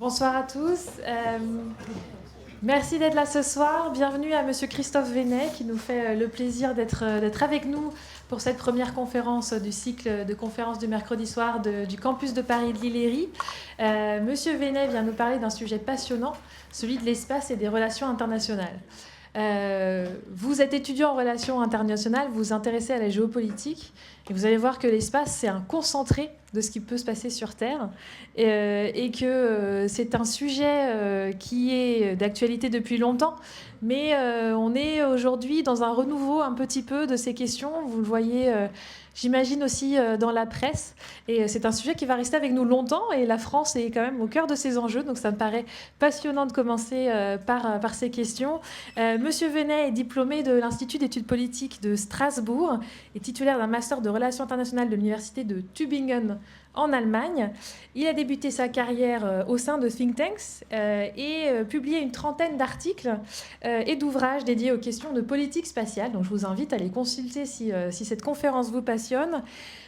Bonsoir à tous. Merci d'être là ce soir. Bienvenue à Monsieur Christophe Vennet qui nous fait le plaisir d'être avec nous pour cette première conférence du cycle de conférences du mercredi soir du campus de Paris de l'Îlerie. Monsieur Vennet vient nous parler d'un sujet passionnant, celui de l'espace et des relations internationales. Vous êtes étudiant en relations internationales, vous vous intéressez à la géopolitique et vous allez voir que l'espace, c'est un concentré de ce qui peut se passer sur Terre et que c'est un sujet qui est d'actualité depuis longtemps, mais on est aujourd'hui dans un renouveau un petit peu de ces questions. Vous le voyez, j'imagine aussi dans la presse, et c'est un sujet qui va rester avec nous longtemps, et la France est quand même au cœur de ces enjeux, donc ça me paraît passionnant de commencer par ces questions. Monsieur Vennet est diplômé de l'Institut d'études politiques de Strasbourg et titulaire d'un master de relations internationales de l'Université de Tübingen en Allemagne. Il a débuté sa carrière au sein de think tanks et publié une trentaine d'articles et d'ouvrages dédiés aux questions de politique spatiale. Donc je vous invite à les consulter si cette conférence vous passionne.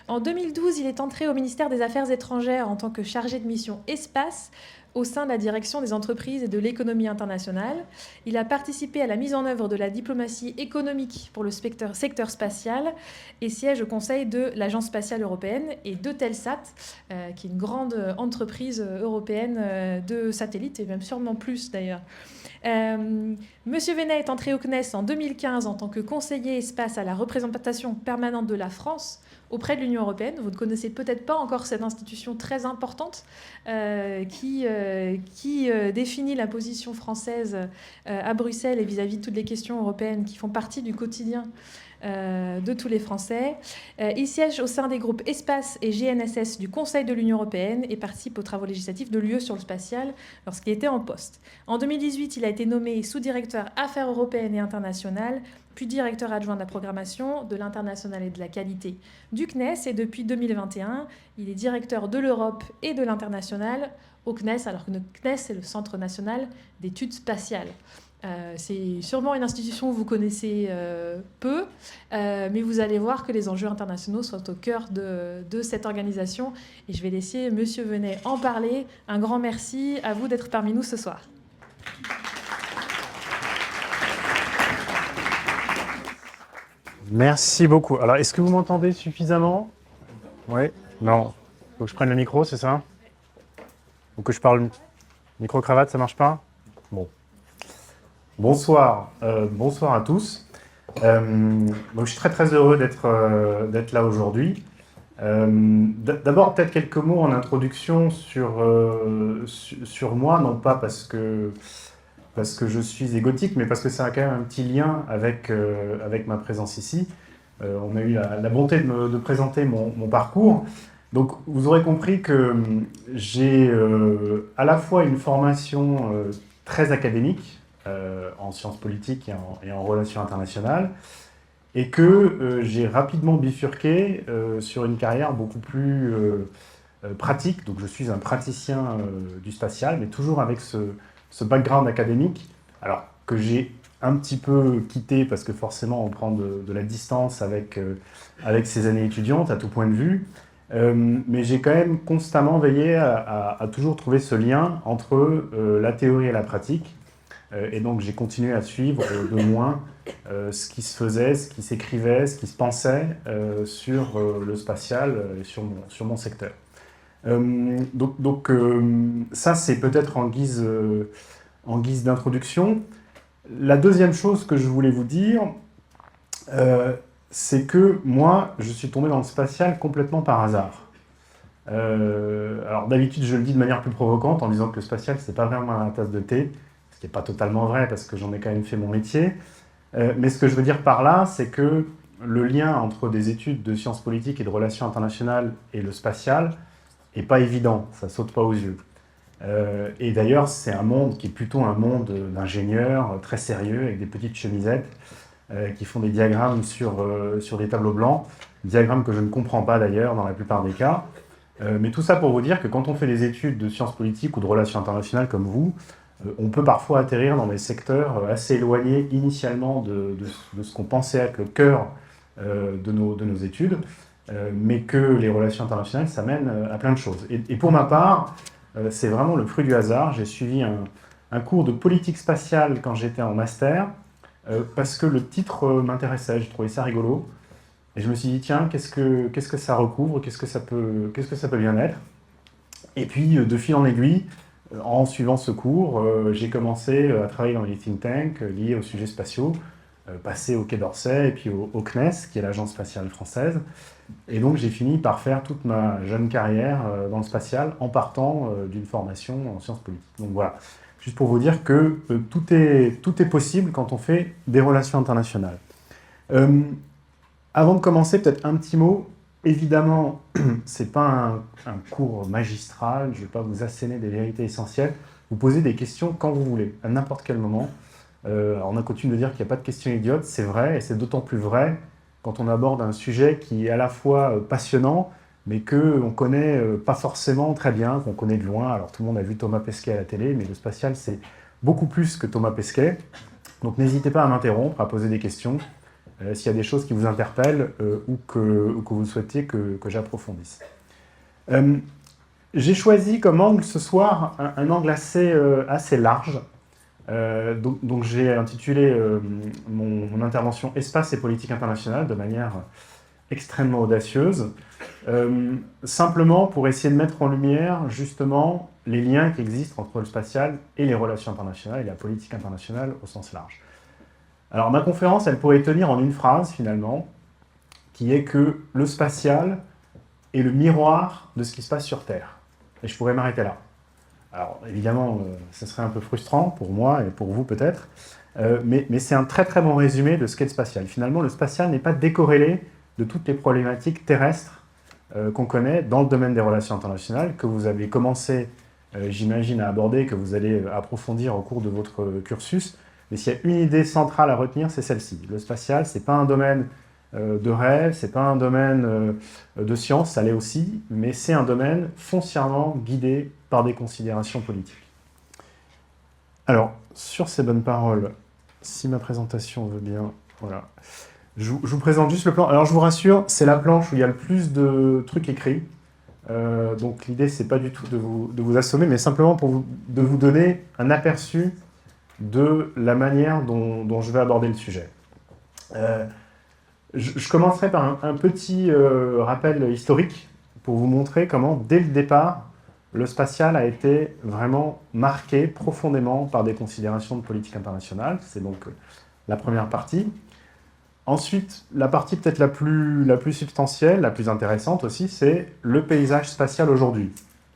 En 2012, il est entré au ministère des Affaires étrangères en tant que chargé de mission espace au sein de la direction des entreprises et de l'économie internationale. Il a participé à la mise en œuvre de la diplomatie économique pour le secteur spatial et siège au conseil de l'Agence spatiale européenne et d'Eutelsat, qui est une grande entreprise européenne de satellites, et même sûrement plus d'ailleurs. Monsieur Vennet est entré au CNES en 2015 en tant que conseiller espace à la représentation permanente de la France auprès de l'Union européenne. Vous ne connaissez peut-être pas encore cette institution très importante qui définit la position française à Bruxelles et vis-à-vis de toutes les questions européennes qui font partie du quotidien de tous les Français. Il siège au sein des groupes Espace et GNSS du Conseil de l'Union européenne et participe aux travaux législatifs de l'UE sur le spatial lorsqu'il était en poste. En 2018, il a été nommé sous-directeur Affaires européennes et internationales, puis directeur adjoint de la programmation, de l'international et de la qualité du CNES. Et depuis 2021, il est directeur de l'Europe et de l'international au CNES, alors que le CNES, c'est le Centre national d'études spatiales. C'est sûrement une institution que vous connaissez peu, mais vous allez voir que les enjeux internationaux sont au cœur de cette organisation. Et je vais laisser Monsieur Vennet en parler. Un grand merci à vous d'être parmi nous ce soir. Merci beaucoup. Alors, est-ce que vous m'entendez suffisamment? Oui? Non? Faut que je prenne le micro, c'est ça? Ou que je parle micro-cravate, ça marche pas? Bon. Bonsoir. Bonsoir à tous. Donc, je suis très très heureux d'être là aujourd'hui. D'abord, peut-être quelques mots en introduction sur moi, non pas parce que je suis égotique, mais parce que ça a quand même un petit lien avec ma présence ici. On a eu la bonté de présenter mon parcours. Donc, vous aurez compris que j'ai à la fois une formation très académique en sciences politiques et en relations internationales, et que j'ai rapidement bifurqué sur une carrière beaucoup plus pratique. Donc, je suis un praticien du spatial, mais toujours avec ce background académique, alors que j'ai un petit peu quitté parce que forcément on prend de la distance avec ces années étudiantes à tout point de vue, mais j'ai quand même constamment veillé à toujours trouver ce lien entre la théorie et la pratique, et donc j'ai continué à suivre de loin ce qui se faisait, ce qui s'écrivait, ce qui se pensait sur le spatial et sur mon secteur. Donc ça, c'est peut-être en guise d'introduction. La deuxième chose que je voulais vous dire, c'est que moi, je suis tombé dans le spatial complètement par hasard. Alors d'habitude, je le dis de manière plus provocante en disant que le spatial, c'est pas vraiment la tasse de thé, ce qui n'est pas totalement vrai parce que j'en ai quand même fait mon métier. Mais ce que je veux dire par là, c'est que le lien entre des études de sciences politiques et de relations internationales et le spatial n'est pas évident, ça saute pas aux yeux. Et d'ailleurs, c'est un monde qui est plutôt un monde d'ingénieurs très sérieux, avec des petites chemisettes, qui font des diagrammes sur des tableaux blancs, diagrammes que je ne comprends pas d'ailleurs dans la plupart des cas. Mais tout ça pour vous dire que quand on fait des études de sciences politiques ou de relations internationales comme vous, on peut parfois atterrir dans des secteurs assez éloignés initialement de ce qu'on pensait être le cœur de nos études, mais que les relations internationales, ça mène à plein de choses. Et pour ma part, c'est vraiment le fruit du hasard. J'ai suivi un cours de politique spatiale quand j'étais en master, parce que le titre m'intéressait, j'ai trouvé ça rigolo. Et je me suis dit, tiens, qu'est-ce que ça recouvre, qu'est-ce que ça peut bien être? Et puis, de fil en aiguille, en suivant ce cours, j'ai commencé à travailler dans les think tanks liés aux sujets spatiaux, passé au Quai d'Orsay et puis au CNES, qui est l'Agence spatiale française. Et donc, j'ai fini par faire toute ma jeune carrière dans le spatial en partant d'une formation en sciences politiques. Donc voilà, juste pour vous dire que tout est possible quand on fait des relations internationales. Avant de commencer, peut-être un petit mot. Évidemment, ce n'est pas un cours magistral, je ne vais pas vous asséner des vérités essentielles. Vous posez des questions quand vous voulez, à n'importe quel moment. On a coutume de dire qu'il n'y a pas de questions idiotes, c'est vrai, et c'est d'autant plus vrai quand on aborde un sujet qui est à la fois passionnant, mais qu'on ne connaît pas forcément très bien, qu'on connaît de loin. Alors tout le monde a vu Thomas Pesquet à la télé, mais le spatial, c'est beaucoup plus que Thomas Pesquet. Donc n'hésitez pas à m'interrompre, à poser des questions. S'il y a des choses qui vous interpellent ou que vous souhaitiez que j'approfondisse. J'ai choisi comme angle ce soir un angle assez large. Donc j'ai intitulé mon intervention « Espace et politique internationale » de manière extrêmement audacieuse, simplement pour essayer de mettre en lumière justement les liens qui existent entre le spatial et les relations internationales et la politique internationale au sens large. Alors ma conférence, elle pourrait tenir en une phrase finalement, qui est que le spatial est le miroir de ce qui se passe sur Terre. Et je pourrais m'arrêter là. Alors évidemment, ce serait un peu frustrant pour moi et pour vous peut-être, mais c'est un très très bon résumé de ce qu'est le spatial. Finalement, le spatial n'est pas décorrélé de toutes les problématiques terrestres qu'on connaît dans le domaine des relations internationales, que vous avez commencé, j'imagine, à aborder, que vous allez approfondir au cours de votre cursus. Mais s'il y a une idée centrale à retenir, c'est celle-ci. Le spatial, ce n'est pas un domaine de rêve, ce n'est pas un domaine de science, ça l'est aussi, mais c'est un domaine foncièrement guidé par des considérations politiques. Alors, sur ces bonnes paroles, si ma présentation veut bien, voilà. Je vous présente juste le plan. Alors, je vous rassure, c'est la planche où il y a le plus de trucs écrits. Donc, l'idée, c'est pas du tout de vous assommer, mais simplement de vous donner un aperçu de la manière dont je vais aborder le sujet. Je commencerai par un petit rappel historique pour vous montrer comment, dès le départ, le spatial a été vraiment marqué profondément par des considérations de politique internationale. C'est donc la première partie. Ensuite, la partie peut-être la plus substantielle, la plus intéressante aussi, c'est le paysage spatial aujourd'hui.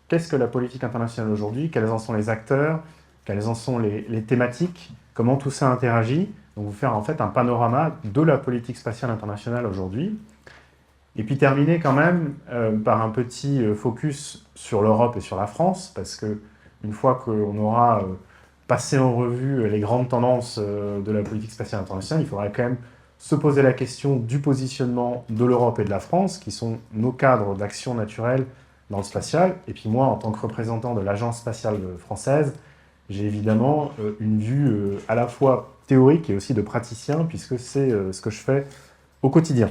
Qu'est-ce que la politique internationale aujourd'hui? Quels en sont les acteurs? Quelles en sont les thématiques? Comment tout ça interagit? Donc vous faire en fait un panorama de la politique spatiale internationale aujourd'hui. Et puis terminer quand même par un petit focus sur l'Europe et sur la France, parce qu'une fois qu'on aura passé en revue les grandes tendances de la politique spatiale internationale, il faudra quand même se poser la question du positionnement de l'Europe et de la France, qui sont nos cadres d'action naturelle dans le spatial. Et puis moi, en tant que représentant de l'Agence spatiale française, j'ai évidemment une vue à la fois théorique et aussi de praticien, puisque c'est ce que je fais au quotidien.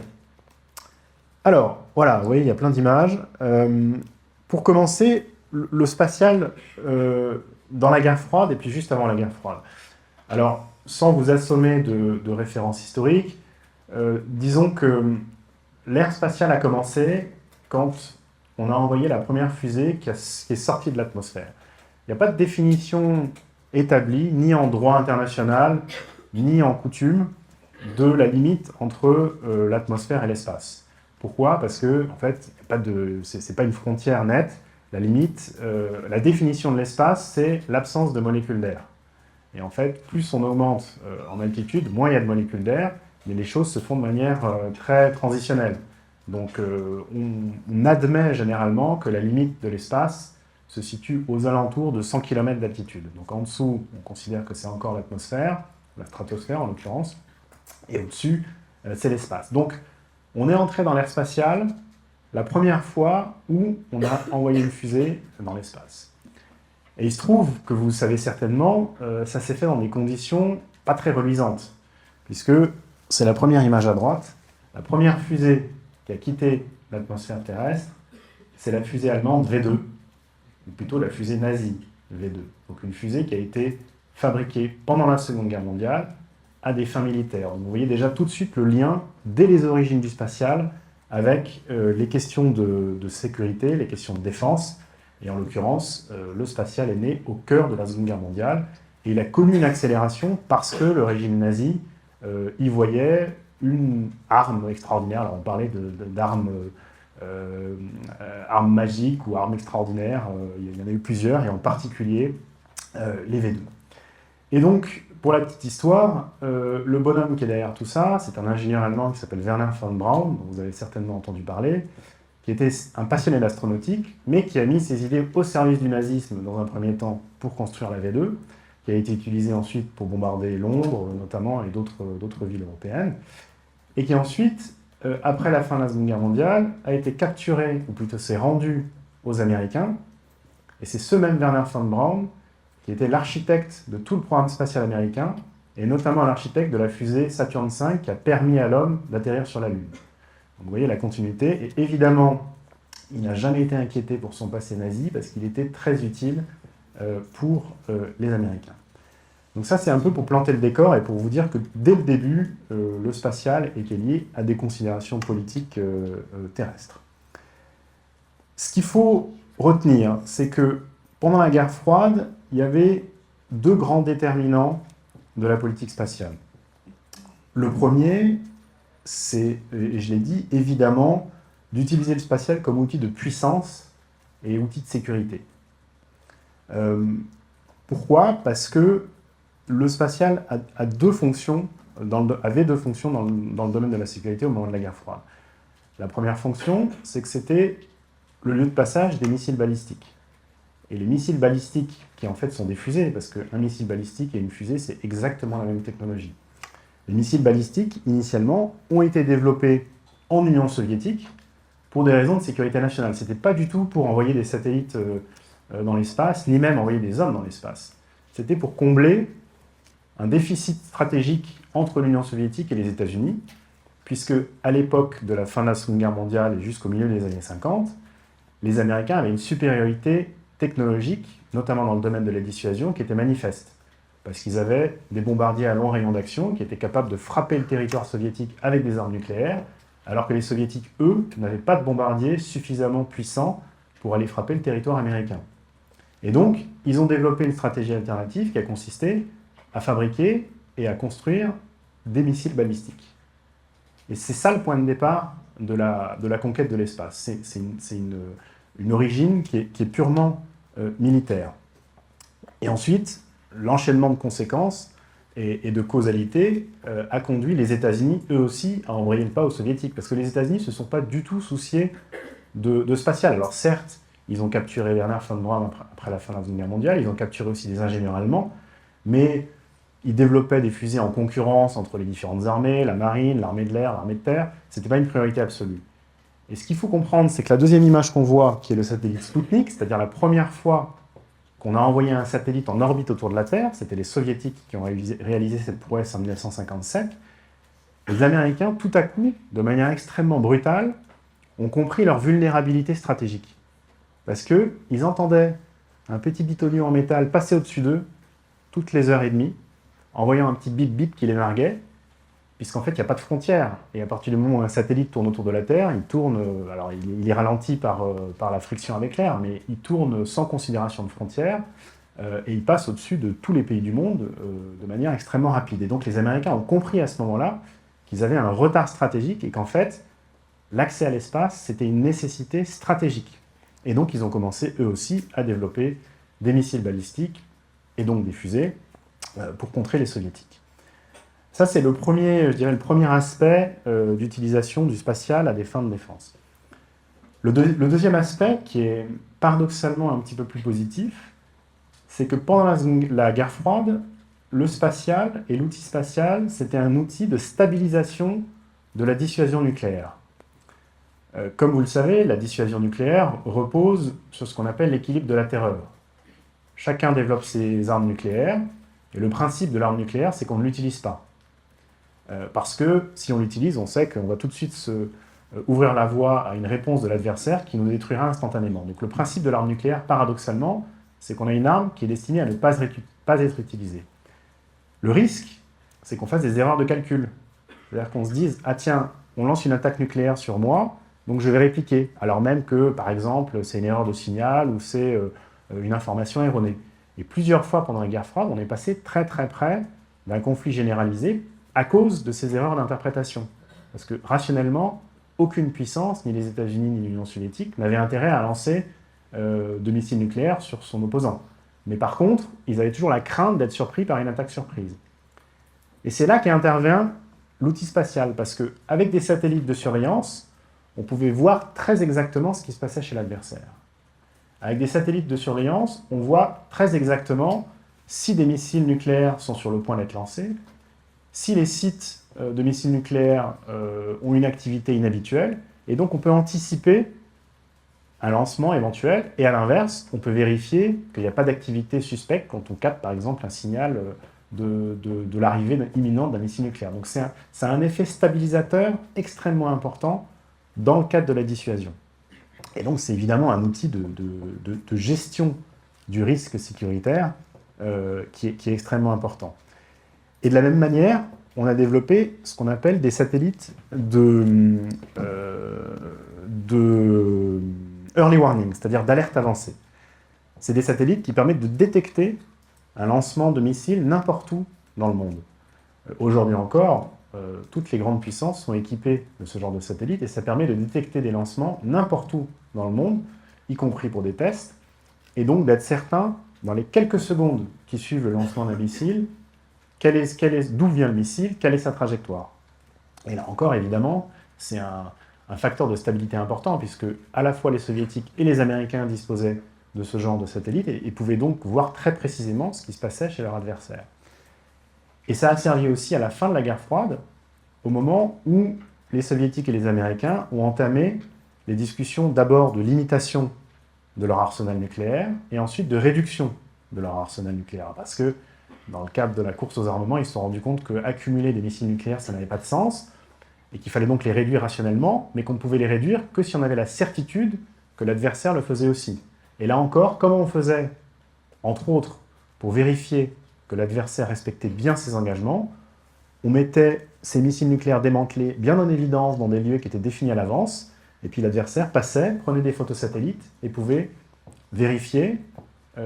Alors, voilà, vous voyez, il y a plein d'images. Pour commencer, le spatial dans la guerre froide et puis juste avant la guerre froide. Alors, sans vous assommer de références historiques, disons que l'ère spatiale a commencé quand on a envoyé la première fusée qui est sortie de l'atmosphère. Il n'y a pas de définition établie, ni en droit international, ni en coutume, de la limite entre l'atmosphère et l'espace. Pourquoi? Parce que, en fait, c'est pas une frontière nette. La limite, la définition de l'espace, c'est l'absence de molécules d'air. Et en fait, plus on augmente en altitude, moins il y a de molécules d'air, mais les choses se font de manière très transitionnelle. Donc, on admet généralement que la limite de l'espace se situe aux alentours de 100 km d'altitude. Donc en dessous, on considère que c'est encore l'atmosphère, la stratosphère en l'occurrence, et au-dessus, c'est l'espace. Donc, on est entré dans l'ère spatiale la première fois où on a envoyé une fusée dans l'espace. Et il se trouve que vous savez certainement, ça s'est fait dans des conditions pas très reluisantes, puisque c'est la première image à droite, la première fusée qui a quitté l'atmosphère terrestre, c'est la fusée allemande V2, ou plutôt la fusée nazie, V2. Donc une fusée qui a été fabriquée pendant la Seconde Guerre mondiale à des fins militaires. Donc vous voyez déjà tout de suite le lien, dès les origines du spatial, avec les questions de sécurité, les questions de défense. Et en l'occurrence, le spatial est né au cœur de la Seconde Guerre mondiale. Et il a connu une accélération parce que le régime nazi y voyait une arme extraordinaire. Alors on parlait d'armes armes magiques ou armes extraordinaires. Il y en a eu plusieurs, et en particulier les V2. Et donc, pour la petite histoire, le bonhomme qui est derrière tout ça, c'est un ingénieur allemand qui s'appelle Werner von Braun, dont vous avez certainement entendu parler, qui était un passionné d'astronautique, mais qui a mis ses idées au service du nazisme dans un premier temps pour construire la V2, qui a été utilisée ensuite pour bombarder Londres, notamment, et d'autres villes européennes, et qui ensuite, après la fin de la Seconde Guerre mondiale, a été capturé, ou plutôt s'est rendu aux Américains, et c'est ce même Werner von Braun qui était l'architecte de tout le programme spatial américain, et notamment l'architecte de la fusée Saturn V qui a permis à l'homme d'atterrir sur la Lune. Donc vous voyez la continuité, et évidemment, il n'a jamais été inquiété pour son passé nazi, parce qu'il était très utile pour les Américains. Donc ça, c'est un peu pour planter le décor, et pour vous dire que dès le début, le spatial était lié à des considérations politiques terrestres. Ce qu'il faut retenir, c'est que pendant la guerre froide, il y avait deux grands déterminants de la politique spatiale. Le premier, c'est, et je l'ai dit, évidemment, d'utiliser le spatial comme outil de puissance et outil de sécurité. Pourquoi ? Parce que le spatial avait deux fonctions dans le domaine de la sécurité au moment de la guerre froide. La première fonction, c'est que c'était le lieu de passage des missiles balistiques. Et les missiles balistiques, qui en fait sont des fusées, parce qu'un missile balistique et une fusée, c'est exactement la même technologie. Les missiles balistiques, initialement, ont été développés en Union soviétique pour des raisons de sécurité nationale. Ce n'était pas du tout pour envoyer des satellites dans l'espace, ni même envoyer des hommes dans l'espace. C'était pour combler un déficit stratégique entre l'Union soviétique et les États-Unis, puisque à l'époque de la fin de la Seconde Guerre mondiale et jusqu'au milieu des années 50, les Américains avaient une supériorité technologique, notamment dans le domaine de la dissuasion, qui était manifeste. Parce qu'ils avaient des bombardiers à long rayon d'action qui étaient capables de frapper le territoire soviétique avec des armes nucléaires, alors que les soviétiques, eux, n'avaient pas de bombardiers suffisamment puissants pour aller frapper le territoire américain. Et donc, ils ont développé une stratégie alternative qui a consisté à fabriquer et à construire des missiles balistiques. Et c'est ça le point de départ de la conquête de l'espace. C'est une origine qui est purement militaire. Et ensuite, l'enchaînement de conséquences et de causalité a conduit les États-Unis, eux aussi, à embrayer le pas aux Soviétiques. Parce que les États-Unis ne se sont pas du tout souciés de spatial. Alors certes, ils ont capturé Werner von Braun après la fin de la Seconde Guerre mondiale, ils ont capturé aussi des ingénieurs allemands, mais ils développaient des fusées en concurrence entre les différentes armées, la marine, l'armée de l'air, l'armée de terre. Ce n'était pas une priorité absolue. Et ce qu'il faut comprendre, c'est que la deuxième image qu'on voit, qui est le satellite Sputnik, c'est-à-dire la première fois qu'on a envoyé un satellite en orbite autour de la Terre, c'était les Soviétiques qui ont réalisé cette prouesse en 1957, les Américains, tout à coup, de manière extrêmement brutale, ont compris leur vulnérabilité stratégique. Parce qu'ils entendaient un petit bitonu en métal passer au-dessus d'eux toutes les heures et demie, envoyant un petit bip-bip qui les narguait, puisqu'en fait, il n'y a pas de frontière. Et à partir du moment où un satellite tourne autour de la Terre, il tourne, alors il est ralenti par la friction avec l'air, mais il tourne sans considération de frontières, et il passe au-dessus de tous les pays du monde de manière extrêmement rapide. Et donc les Américains ont compris à ce moment-là qu'ils avaient un retard stratégique, et qu'en fait, l'accès à l'espace, c'était une nécessité stratégique. Et donc ils ont commencé, eux aussi, à développer des missiles balistiques, et donc des fusées, pour contrer les Soviétiques. Ça, c'est le premier aspect d'utilisation du spatial à des fins de défense. Le deuxième aspect, qui est paradoxalement un petit peu plus positif, c'est que pendant la guerre froide, le spatial et l'outil spatial, c'était un outil de stabilisation de la dissuasion nucléaire. Comme vous le savez, la dissuasion nucléaire repose sur ce qu'on appelle l'équilibre de la terreur. Chacun développe ses armes nucléaires, et le principe de l'arme nucléaire, c'est qu'on ne l'utilise pas. Parce que si on l'utilise, on sait qu'on va tout de suite ouvrir la voie à une réponse de l'adversaire qui nous détruira instantanément. Donc le principe de l'arme nucléaire, paradoxalement, c'est qu'on a une arme qui est destinée à ne pas être utilisée. Le risque, c'est qu'on fasse des erreurs de calcul. C'est-à-dire qu'on se dise « Ah tiens, on lance une attaque nucléaire sur moi, donc je vais répliquer. » Alors même que, par exemple, c'est une erreur de signal ou c'est une information erronée. Et plusieurs fois pendant la guerre froide, on est passé très très près d'un conflit généralisé à cause de ces erreurs d'interprétation. Parce que rationnellement, aucune puissance, ni les États-Unis ni l'Union soviétique, n'avait intérêt à lancer de missiles nucléaires sur son opposant. Mais par contre, ils avaient toujours la crainte d'être surpris par une attaque surprise. Et c'est là qu'intervient l'outil spatial, parce qu'avec des satellites de surveillance, on pouvait voir très exactement ce qui se passait chez l'adversaire. Avec des satellites de surveillance, on voit très exactement si des missiles nucléaires sont sur le point d'être lancés, si les sites de missiles nucléaires ont une activité inhabituelle, et donc on peut anticiper un lancement éventuel, et à l'inverse, on peut vérifier qu'il n'y a pas d'activité suspecte quand on capte par exemple un signal de l'arrivée imminente d'un missile nucléaire. Donc c'est un effet stabilisateur extrêmement important dans le cadre de la dissuasion. Et donc c'est évidemment un outil de gestion du risque sécuritaire qui est extrêmement important. Et de la même manière, on a développé ce qu'on appelle des satellites de early warning, c'est-à-dire d'alerte avancée. C'est des satellites qui permettent de détecter un lancement de missiles n'importe où dans le monde. Aujourd'hui encore, toutes les grandes puissances sont équipées de ce genre de satellites et ça permet de détecter des lancements n'importe où dans le monde, y compris pour des tests, et donc d'être certain, dans les quelques secondes qui suivent le lancement d'un missile, d'où vient le missile, quelle est sa trajectoire. Et là encore, évidemment, c'est un facteur de stabilité important, puisque à la fois les Soviétiques et les Américains disposaient de ce genre de satellites et pouvaient donc voir très précisément ce qui se passait chez leur adversaire. Et ça a servi aussi à la fin de la guerre froide, au moment où les Soviétiques et les Américains ont entamé les discussions d'abord de limitation de leur arsenal nucléaire et ensuite de réduction de leur arsenal nucléaire. Parce que dans le cadre de la course aux armements, ils se sont rendus compte qu'accumuler des missiles nucléaires, ça n'avait pas de sens, et qu'il fallait donc les réduire rationnellement, mais qu'on ne pouvait les réduire que si on avait la certitude que l'adversaire le faisait aussi. Et là encore, comment on faisait, entre autres, pour vérifier que l'adversaire respectait bien ses engagements, on mettait ces missiles nucléaires démantelés bien en évidence dans des lieux qui étaient définis à l'avance, et puis l'adversaire passait, prenait des photos satellites, et pouvait vérifier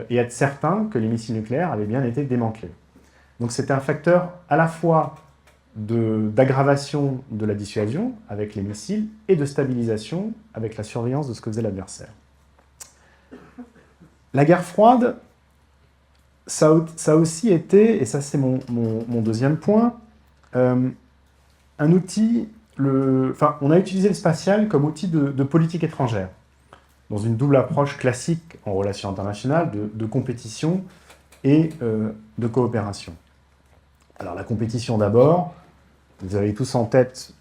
et être certain que les missiles nucléaires avaient bien été démantelés. Donc c'était un facteur à la fois d'aggravation de la dissuasion avec les missiles et de stabilisation avec la surveillance de ce que faisait l'adversaire. La guerre froide, ça a aussi été, et ça c'est mon deuxième point, un outil, on a utilisé le spatial comme outil de politique étrangère, dans une double approche classique en relations internationales de compétition et de coopération. Alors la compétition d'abord, vous avez tous en tête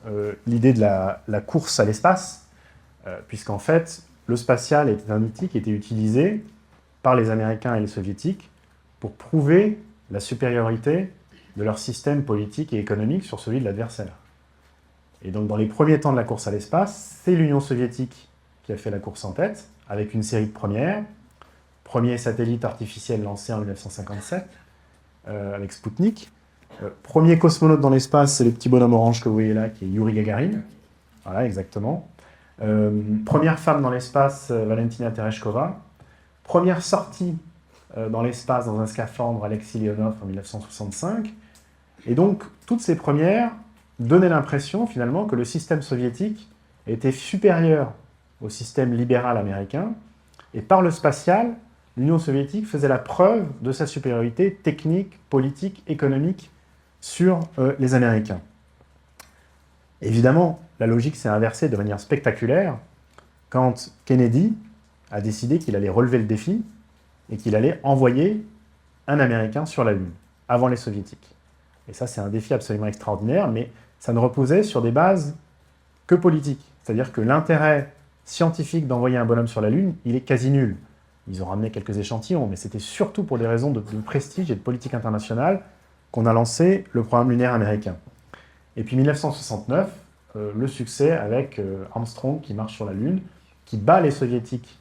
l'idée de la course à l'espace, puisqu'en fait, le spatial était un outil qui était utilisé par les Américains et les Soviétiques pour prouver la supériorité de leur système politique et économique sur celui de l'adversaire. Et donc dans les premiers temps de la course à l'espace, c'est l'Union soviétique qui a fait la course en tête, avec une série de premières. Premier satellite artificiel lancé en 1957, avec Sputnik. Premier cosmonaute dans l'espace, c'est le petit bonhomme orange que vous voyez là, qui est Yuri Gagarin. Voilà, exactement. Première femme dans l'espace, Valentina Tereshkova. Première sortie dans l'espace dans un scaphandre, Alexei Leonov en 1965. Et donc, toutes ces premières donnaient l'impression, finalement, que le système soviétique était supérieur au système libéral américain. Et par le spatial, l'Union soviétique faisait la preuve de sa supériorité technique, politique, économique sur les Américains. Évidemment, la logique s'est inversée de manière spectaculaire quand Kennedy a décidé qu'il allait relever le défi et qu'il allait envoyer un Américain sur la Lune, avant les Soviétiques. Et ça, c'est un défi absolument extraordinaire, mais ça ne reposait sur des bases que politiques. C'est-à-dire que l'intérêt scientifique d'envoyer un bonhomme sur la Lune, il est quasi nul. Ils ont ramené quelques échantillons, mais c'était surtout pour des raisons de prestige et de politique internationale qu'on a lancé le programme lunaire américain. Et puis 1969, le succès avec Armstrong qui marche sur la Lune, qui bat les Soviétiques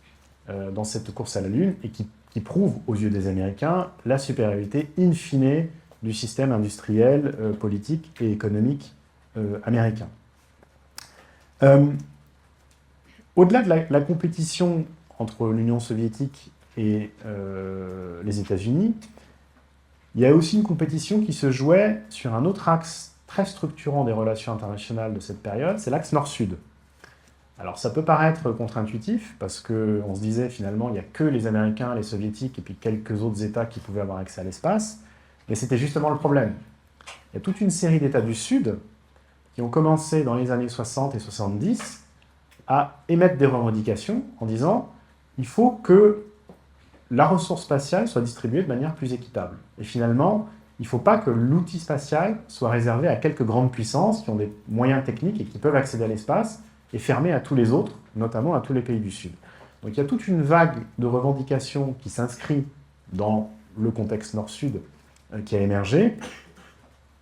dans cette course à la Lune et qui prouve aux yeux des Américains la supériorité in fine du système industriel, politique et économique américain. Au-delà de la compétition entre l'Union soviétique et les États-Unis, il y a aussi une compétition qui se jouait sur un autre axe très structurant des relations internationales de cette période, c'est l'axe Nord-Sud. Alors ça peut paraître contre-intuitif, parce qu'on se disait finalement il n'y a que les Américains, les Soviétiques et puis quelques autres États qui pouvaient avoir accès à l'espace, mais c'était justement le problème. Il y a toute une série d'États du Sud qui ont commencé dans les années 60 et 70 à émettre des revendications en disant il faut que la ressource spatiale soit distribuée de manière plus équitable. Et finalement, il ne faut pas que l'outil spatial soit réservé à quelques grandes puissances qui ont des moyens techniques et qui peuvent accéder à l'espace et fermé à tous les autres, notamment à tous les pays du Sud. Donc il y a toute une vague de revendications qui s'inscrit dans le contexte Nord-Sud qui a émergé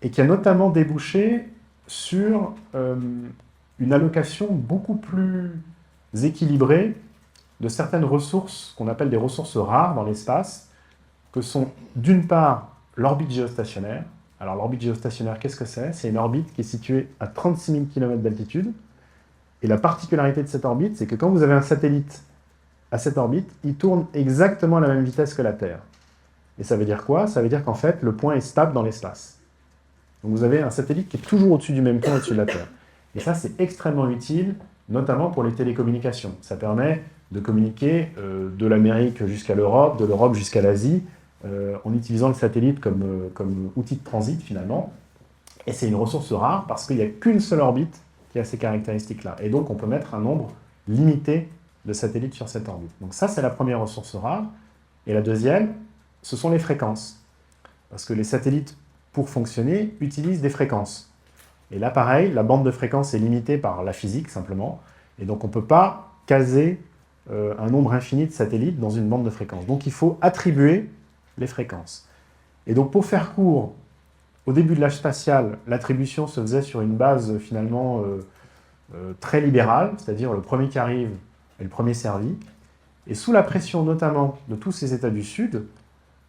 et qui a notamment débouché sur une allocation beaucoup plus équilibrée de certaines ressources qu'on appelle des ressources rares dans l'espace, que sont d'une part l'orbite géostationnaire. Alors l'orbite géostationnaire, qu'est-ce que c'est? C'est une orbite qui est située à 36 000 km d'altitude. Et la particularité de cette orbite, c'est que quand vous avez un satellite à cette orbite, il tourne exactement à la même vitesse que la Terre. Et ça veut dire quoi? Ça veut dire qu'en fait, le point est stable dans l'espace. Donc vous avez un satellite qui est toujours au-dessus du même point, au-dessus de la Terre. Et ça, c'est extrêmement utile, notamment pour les télécommunications. Ça permet de communiquer de l'Amérique jusqu'à l'Europe, de l'Europe jusqu'à l'Asie, en utilisant le satellite comme outil de transit, finalement. Et c'est une ressource rare parce qu'il n'y a qu'une seule orbite qui a ces caractéristiques-là. Et donc, on peut mettre un nombre limité de satellites sur cette orbite. Donc ça, c'est la première ressource rare. Et la deuxième, ce sont les fréquences. Parce que les satellites, pour fonctionner, utilisent des fréquences. Et là, pareil, la bande de fréquences est limitée par la physique, simplement. Et donc, on ne peut pas caser un nombre infini de satellites dans une bande de fréquences. Donc, il faut attribuer les fréquences. Et donc, pour faire court, au début de l'âge spatial, l'attribution se faisait sur une base, finalement, très libérale, c'est-à-dire le premier qui arrive est le premier servi. Et sous la pression, notamment, de tous ces États du Sud,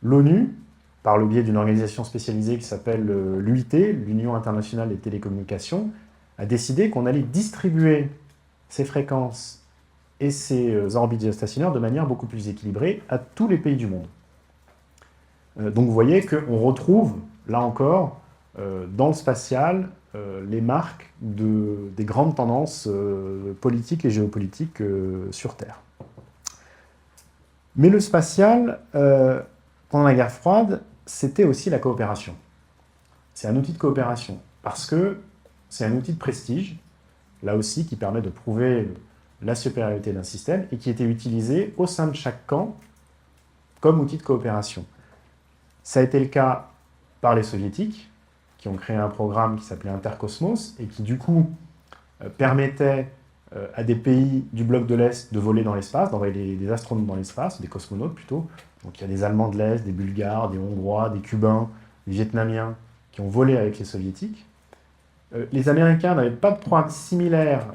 l'ONU, par le biais d'une organisation spécialisée qui s'appelle l'UIT, l'Union internationale des télécommunications, a décidé qu'on allait distribuer ces fréquences et ces orbites géostationnaires de manière beaucoup plus équilibrée à tous les pays du monde. Donc vous voyez qu'on retrouve, là encore, dans le spatial, les marques des grandes tendances politiques et géopolitiques sur Terre. Mais le spatial, pendant la guerre froide, c'était aussi la coopération. C'est un outil de coopération, parce que c'est un outil de prestige, là aussi, qui permet de prouver la supériorité d'un système, et qui était utilisé au sein de chaque camp comme outil de coopération. Ça a été le cas par les soviétiques, qui ont créé un programme qui s'appelait Intercosmos, et qui du coup permettait à des pays du bloc de l'Est de voler dans l'espace, d'envoyer des astronautes dans l'espace, des cosmonautes plutôt. Donc il y a des Allemands de l'Est, des Bulgares, des Hongrois, des Cubains, des Vietnamiens qui ont volé avec les Soviétiques. Les Américains n'avaient pas de programme similaire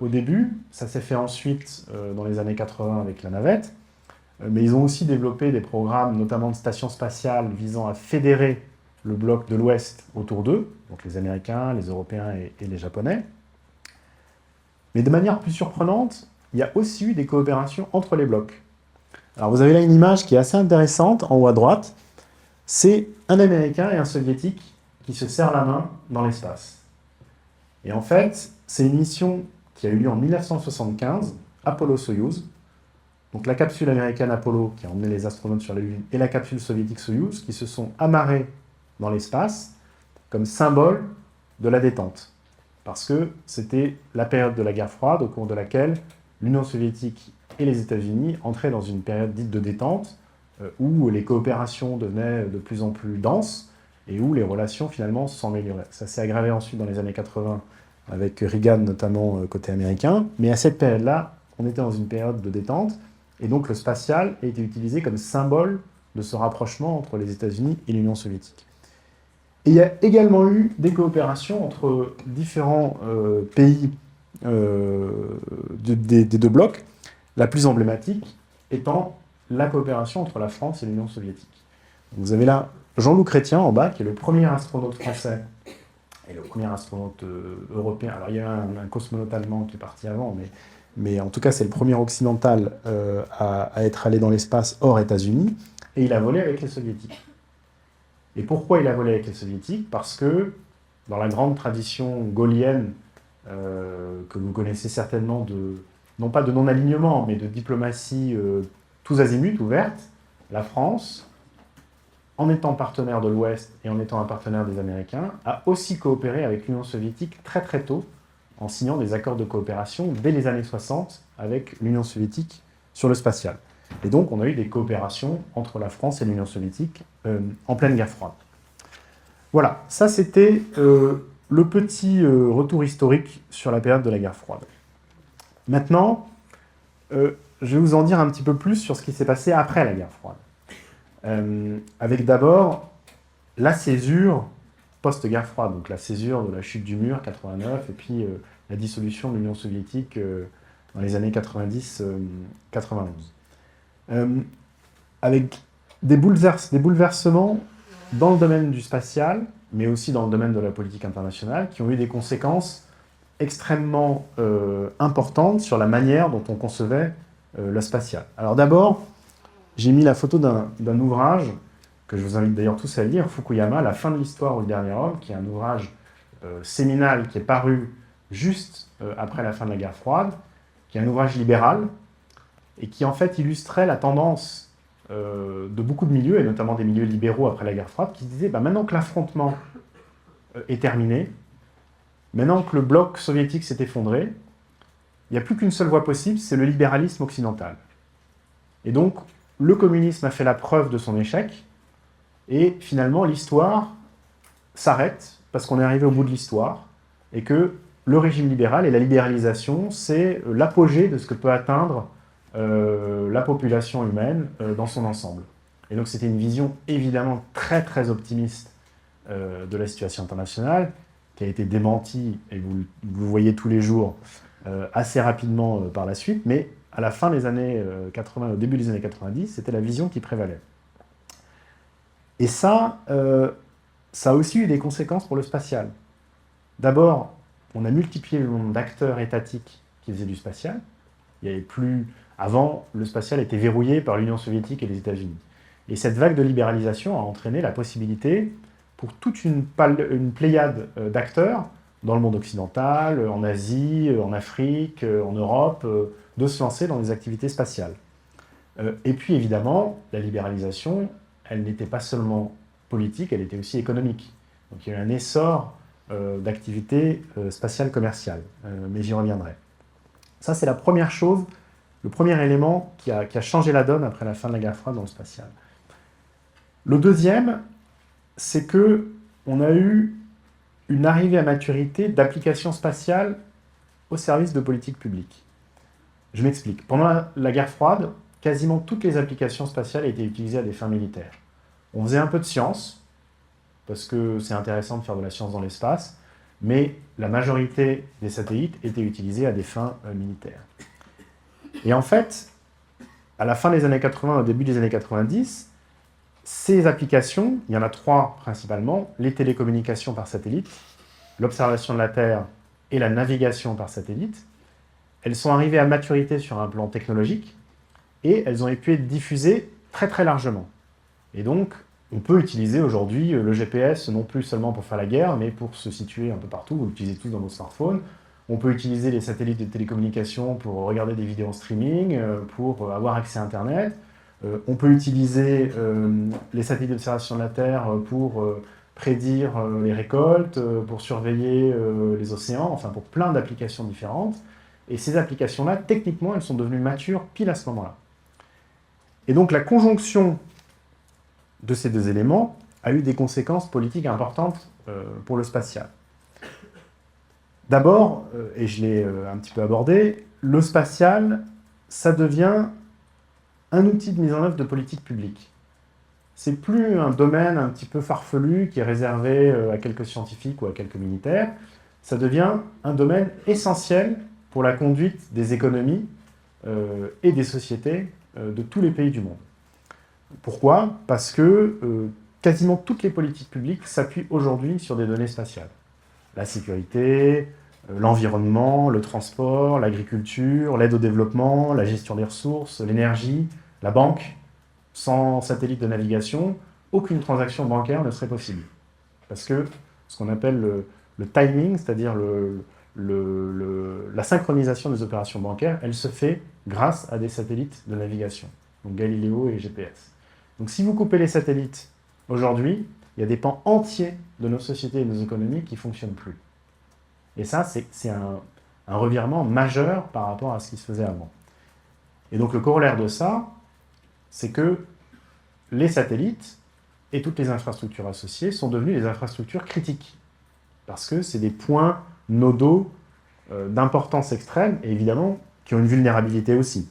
au début, ça s'est fait ensuite dans les années 80 avec la navette, mais ils ont aussi développé des programmes, notamment de stations spatiales, visant à fédérer le bloc de l'Ouest autour d'eux, donc les Américains, les Européens et les Japonais. Mais de manière plus surprenante, il y a aussi eu des coopérations entre les blocs. Alors vous avez là une image qui est assez intéressante, en haut à droite. C'est un Américain et un Soviétique qui se serrent la main dans l'espace. Et en fait, c'est une mission qui a eu lieu en 1975, Apollo-Soyouz. Donc la capsule américaine Apollo qui a emmené les astronautes sur la Lune et la capsule soviétique Soyouz qui se sont amarrés dans l'espace comme symbole de la détente. Parce que c'était la période de la guerre froide au cours de laquelle l'Union soviétique et les États-Unis entraient dans une période dite de détente où les coopérations devenaient de plus en plus denses et où les relations finalement s'amélioraient. Ça s'est aggravé ensuite dans les années 80 avec Reagan notamment côté américain, mais à cette période-là, on était dans une période de détente et donc le spatial a été utilisé comme symbole de ce rapprochement entre les États-Unis et l'Union soviétique. Et il y a également eu des coopérations entre différents pays des deux blocs, la plus emblématique étant la coopération entre la France et l'Union soviétique. Vous avez là Jean-Loup Chrétien en bas, qui est le premier astronaute français et le premier astronaute européen. Alors il y a un cosmonaute allemand qui est parti avant, mais en tout cas c'est le premier occidental à être allé dans l'espace hors États-Unis, et il a volé avec les soviétiques. Et pourquoi il a volé avec les soviétiques? Parce que dans la grande tradition gaullienne, que vous connaissez certainement, non pas de non-alignement, mais de diplomatie tous azimuts, ouverte, la France, en étant partenaire de l'Ouest et en étant un partenaire des Américains, a aussi coopéré avec l'Union soviétique très très tôt, en signant des accords de coopération dès les années 60 avec l'Union soviétique sur le spatial. Et donc on a eu des coopérations entre la France et l'Union soviétique en pleine guerre froide. Voilà, ça c'était le petit retour historique sur la période de la guerre froide. Maintenant, je vais vous en dire un petit peu plus sur ce qui s'est passé après la guerre froide. Avec d'abord la césure post-guerre froide, donc la césure de la chute du mur, 89, et puis la dissolution de l'Union soviétique dans les années 90-91. Avec des bouleversements dans le domaine du spatial, mais aussi dans le domaine de la politique internationale, qui ont eu des conséquences extrêmement importantes sur la manière dont on concevait le spatial. Alors d'abord, j'ai mis la photo d'un ouvrage que je vous invite d'ailleurs tous à lire, Fukuyama, La fin de l'histoire ou le dernier homme, qui est un ouvrage séminal qui est paru juste après la fin de la guerre froide, qui est un ouvrage libéral, et qui en fait illustrait la tendance de beaucoup de milieux, et notamment des milieux libéraux après la guerre froide, qui disaient maintenant que l'affrontement est terminé, maintenant que le bloc soviétique s'est effondré, il n'y a plus qu'une seule voie possible, c'est le libéralisme occidental. Et donc, le communisme a fait la preuve de son échec, et finalement, l'histoire s'arrête, parce qu'on est arrivé au bout de l'histoire, et que le régime libéral et la libéralisation, c'est l'apogée de ce que peut atteindre la population humaine dans son ensemble. Et donc c'était une vision évidemment très très optimiste de la situation internationale, qui a été démentie, et vous le voyez tous les jours, assez rapidement par la suite, mais à la fin des années 80, au début des années 90, c'était la vision qui prévalait. Et ça a aussi eu des conséquences pour le spatial. D'abord, on a multiplié le nombre d'acteurs étatiques qui faisaient du spatial. Il y avait plus... Avant, le spatial était verrouillé par l'Union soviétique et les États-Unis. Et cette vague de libéralisation a entraîné la possibilité pour toute une pléiade d'acteurs dans le monde occidental, en Asie, en Afrique, en Europe, de se lancer dans des activités spatiales. Et puis évidemment, la libéralisation, elle n'était pas seulement politique, elle était aussi économique. Donc il y a eu un essor d'activités spatiales commerciales, mais j'y reviendrai. Ça, c'est la première chose, le premier élément qui a changé la donne après la fin de la guerre froide dans le spatial. Le deuxième, c'est qu'on a eu une arrivée à maturité d'applications spatiales au service de politique publique. Je m'explique. Pendant la guerre froide, quasiment toutes les applications spatiales étaient utilisées à des fins militaires. On faisait un peu de science, parce que c'est intéressant de faire de la science dans l'espace, mais la majorité des satellites étaient utilisés à des fins militaires. Et en fait, à la fin des années 80, au début des années 90, ces applications, il y en a trois principalement, les télécommunications par satellite, l'observation de la Terre et la navigation par satellite, elles sont arrivées à maturité sur un plan technologique et elles ont pu être diffusées très très largement. Et donc, on peut utiliser aujourd'hui le GPS non plus seulement pour faire la guerre, mais pour se situer un peu partout, vous l'utilisez tous dans vos smartphones. On peut utiliser les satellites de télécommunications pour regarder des vidéos en streaming, pour avoir accès à Internet. On peut utiliser les satellites d'observation de la Terre pour prédire les récoltes, pour surveiller les océans, enfin pour plein d'applications différentes. Et ces applications-là, techniquement, elles sont devenues matures pile à ce moment-là. Et donc la conjonction de ces deux éléments a eu des conséquences politiques importantes pour le spatial. D'abord, et je l'ai un petit peu abordé, le spatial, ça devient un outil de mise en œuvre de politique publique. c'est plus un domaine un petit peu farfelu qui est réservé à quelques scientifiques ou à quelques militaires. Ça devient un domaine essentiel pour la conduite des économies et des sociétés de tous les pays du monde. Pourquoi? Parce que quasiment toutes les politiques publiques s'appuient aujourd'hui sur des données spatiales. La sécurité, l'environnement, le transport, l'agriculture, l'aide au développement, la gestion des ressources, l'énergie, la banque. Sans satellite de navigation, aucune transaction bancaire ne serait possible. Parce que ce qu'on appelle le timing, c'est-à-dire la synchronisation des opérations bancaires, elle se fait grâce à des satellites de navigation, donc Galileo et GPS. Donc si vous coupez les satellites aujourd'hui, il y a des pans entiers de nos sociétés et de nos économies qui ne fonctionnent plus. Et ça, c'est un revirement majeur par rapport à ce qui se faisait avant. Et donc le corollaire de ça, c'est que les satellites et toutes les infrastructures associées sont devenues des infrastructures critiques. Parce que c'est des points nodaux d'importance extrême, et évidemment, qui ont une vulnérabilité aussi.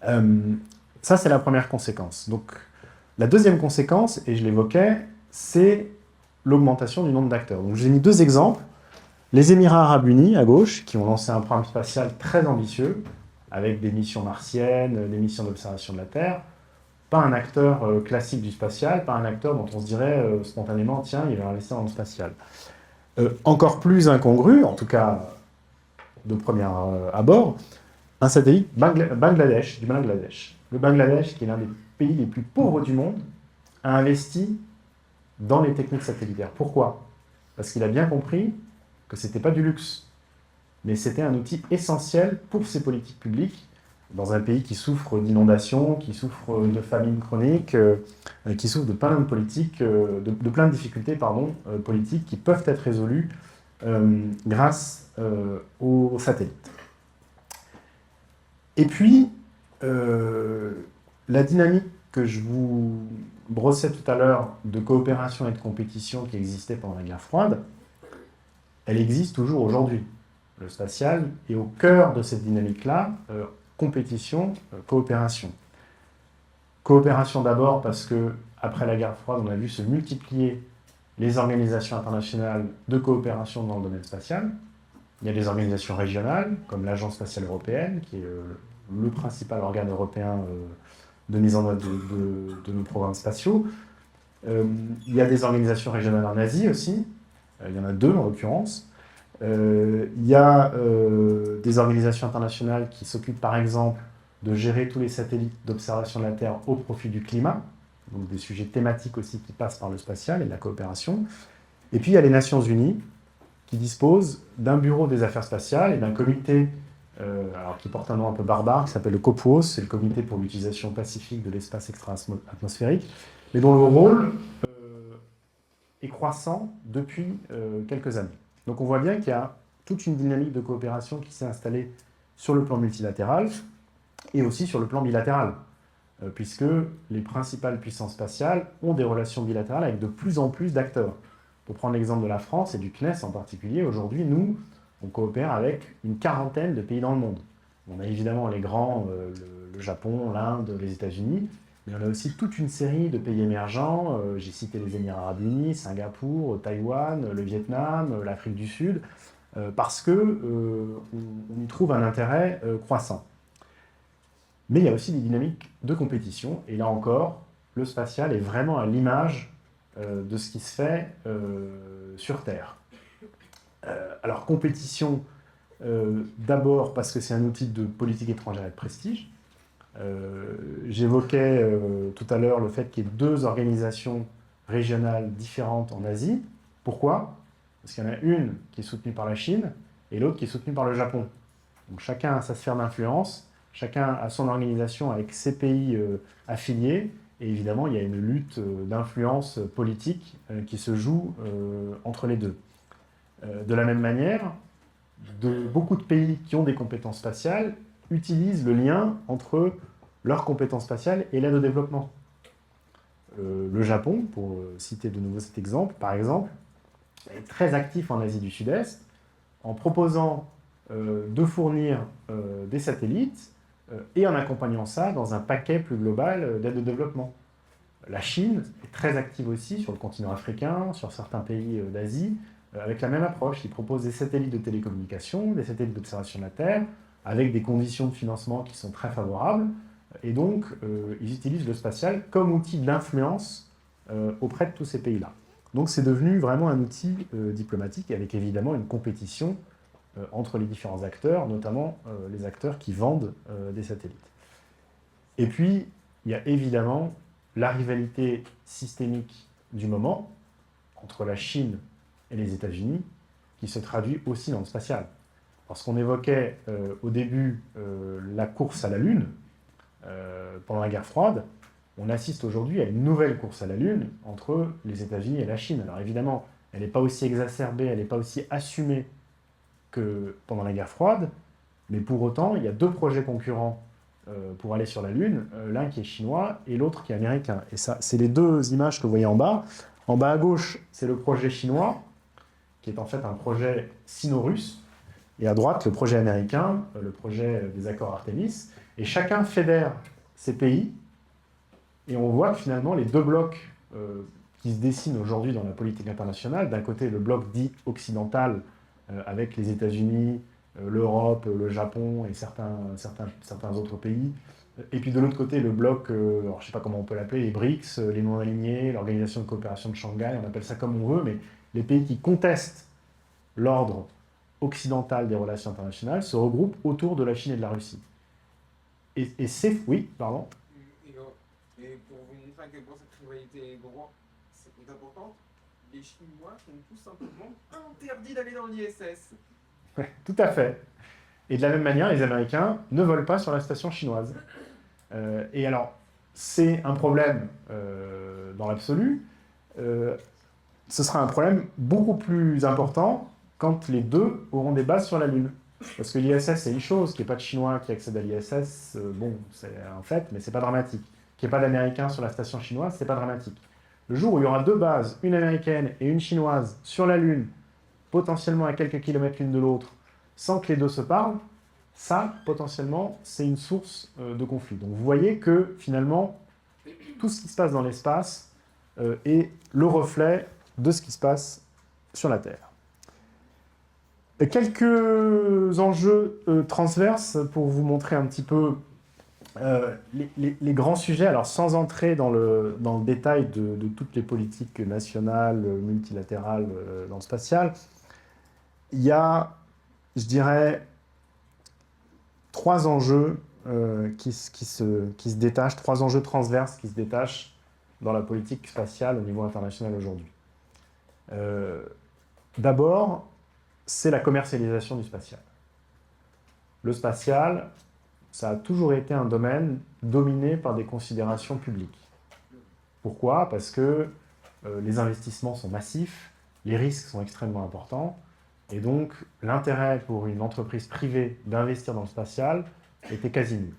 Ça, c'est la première conséquence. Donc, la deuxième conséquence, et je l'évoquais, c'est l'augmentation du nombre d'acteurs. Donc, j'ai mis deux exemples. Les Émirats arabes unis, à gauche, qui ont lancé un programme spatial très ambitieux, avec des missions martiennes, des missions d'observation de la Terre. Pas un acteur classique du spatial, pas un acteur dont on se dirait spontanément, tiens, il va investir dans le spatial. Encore plus incongru, en tout cas de premier abord, un satellite du Bangladesh. Le Bangladesh, qui est l'un des pays les plus pauvres du monde, a investi dans les techniques satellitaires. Pourquoi? Parce qu'il a bien compris que ce n'était pas du luxe, mais c'était un outil essentiel pour ses politiques publiques, dans un pays qui souffre d'inondations, qui souffre de famine chronique, qui souffre de plein de politiques, de plein de difficultés politiques qui peuvent être résolues grâce aux satellites. Et puis, la dynamique que je vous brossais tout à l'heure de coopération et de compétition qui existait pendant la guerre froide, elle existe toujours aujourd'hui. Le spatial est au cœur de cette dynamique-là, compétition, coopération. Coopération d'abord parce que après la guerre froide, on a vu se multiplier les organisations internationales de coopération dans le domaine spatial. Il y a des organisations régionales, comme l'Agence spatiale européenne, qui est le principal organe européen de mise en œuvre de nos programmes spatiaux. Il y a des organisations régionales en Asie aussi, il y en a deux en l'occurrence. Il y a des organisations internationales qui s'occupent par exemple de gérer tous les satellites d'observation de la Terre au profit du climat, donc des sujets thématiques aussi qui passent par le spatial et de la coopération. Et puis il y a les Nations Unies qui disposent d'un bureau des affaires spatiales et d'un comité qui porte un nom un peu barbare, qui s'appelle le COPUOS, c'est le comité pour l'utilisation pacifique de l'espace extra-atmosphérique, mais dont le rôle est croissant depuis quelques années. Donc on voit bien qu'il y a toute une dynamique de coopération qui s'est installée sur le plan multilatéral et aussi sur le plan bilatéral, puisque les principales puissances spatiales ont des relations bilatérales avec de plus en plus d'acteurs. Pour prendre l'exemple de la France et du CNES en particulier, aujourd'hui, nous, on coopère avec une quarantaine de pays dans le monde. On a évidemment les grands, le Japon, l'Inde, les États-Unis, mais on a aussi toute une série de pays émergents. J'ai cité les Émirats arabes unis, Singapour, Taïwan, le Vietnam, l'Afrique du Sud, parce qu'on y trouve un intérêt croissant. Mais il y a aussi des dynamiques de compétition, et là encore, le spatial est vraiment à l'image de ce qui se fait sur Terre. Alors, compétition, d'abord parce que c'est un outil de politique étrangère et de prestige. J'évoquais tout à l'heure le fait qu'il y ait deux organisations régionales différentes en Asie. Pourquoi? Parce qu'il y en a une qui est soutenue par la Chine et l'autre qui est soutenue par le Japon. Donc chacun a sa sphère d'influence, chacun a son organisation avec ses pays affiliés, et évidemment il y a une lutte d'influence politique qui se joue entre les deux. De la même manière, beaucoup de pays qui ont des compétences spatiales utilisent le lien entre leurs compétences spatiales et l'aide au développement. Le Japon, pour citer de nouveau cet exemple, par exemple, est très actif en Asie du Sud-Est en proposant de fournir des satellites et en accompagnant ça dans un paquet plus global d'aide au développement. La Chine est très active aussi sur le continent africain, sur certains pays d'Asie, avec la même approche. Ils proposent des satellites de télécommunication, des satellites d'observation de la Terre, avec des conditions de financement qui sont très favorables. Et donc, ils utilisent le spatial comme outil d'influence auprès de tous ces pays-là. Donc, c'est devenu vraiment un outil diplomatique, avec évidemment une compétition entre les différents acteurs, notamment les acteurs qui vendent des satellites. Et puis, il y a évidemment la rivalité systémique du moment entre la Chine et les États-Unis, qui se traduit aussi dans le spatial. Parce qu'on évoquait au début la course à la Lune pendant la guerre froide, on assiste aujourd'hui à une nouvelle course à la Lune entre les États-Unis et la Chine. Alors évidemment, elle n'est pas aussi exacerbée, elle n'est pas aussi assumée que pendant la guerre froide, mais pour autant, il y a deux projets concurrents pour aller sur la Lune, l'un qui est chinois et l'autre qui est américain. Et ça, c'est les deux images que vous voyez en bas. En bas à gauche, c'est le projet chinois, qui est en fait un projet sino-russe, et à droite, le projet américain, le projet des accords Artemis, et chacun fédère ces pays, et on voit que finalement les deux blocs qui se dessinent aujourd'hui dans la politique internationale, d'un côté le bloc dit occidental, avec les États-Unis, l'Europe, le Japon et certains autres pays. Et puis de l'autre côté, le bloc, alors je ne sais pas comment on peut l'appeler, les BRICS, les non-alignés, l'Organisation de coopération de Shanghai, on appelle ça comme on veut, mais les pays qui contestent l'ordre occidental des relations internationales se regroupent autour de la Chine et de la Russie. Et c'est... Oui, pardon. Et pour vous montrer à quel point cette rivalité est importante, les Chinois sont tout simplement interdits d'aller dans l'ISS. Ouais, tout à fait. Et de la même manière, les Américains ne volent pas sur la station chinoise. Et alors, c'est un problème dans l'absolu. Ce sera un problème beaucoup plus important quand les deux auront des bases sur la Lune. Parce que l'ISS, c'est une chose. Qu'il n'y ait pas de Chinois qui accèdent à l'ISS, bon, c'est un fait, mais c'est pas dramatique. Qu'il n'y ait pas d'Américains sur la station chinoise, c'est pas dramatique. Le jour où il y aura deux bases, une américaine et une chinoise, sur la Lune, potentiellement à quelques kilomètres l'une de l'autre, sans que les deux se parlent, ça, potentiellement, c'est une source de conflit. Donc vous voyez que, finalement, tout ce qui se passe dans l'espace est le reflet de ce qui se passe sur la Terre. Et quelques enjeux transverses pour vous montrer un petit peu les grands sujets, alors sans entrer dans le détail de toutes les politiques nationales, multilatérales dans le spatial, il y a, je dirais, trois enjeux qui se détachent, trois enjeux transverses qui se détachent dans la politique spatiale au niveau international aujourd'hui. D'abord, c'est la commercialisation du spatial. Le spatial, ça a toujours été un domaine dominé par des considérations publiques. Pourquoi ? Parce que les investissements sont massifs, les risques sont extrêmement importants, et donc l'intérêt pour une entreprise privée d'investir dans le spatial était quasi nul.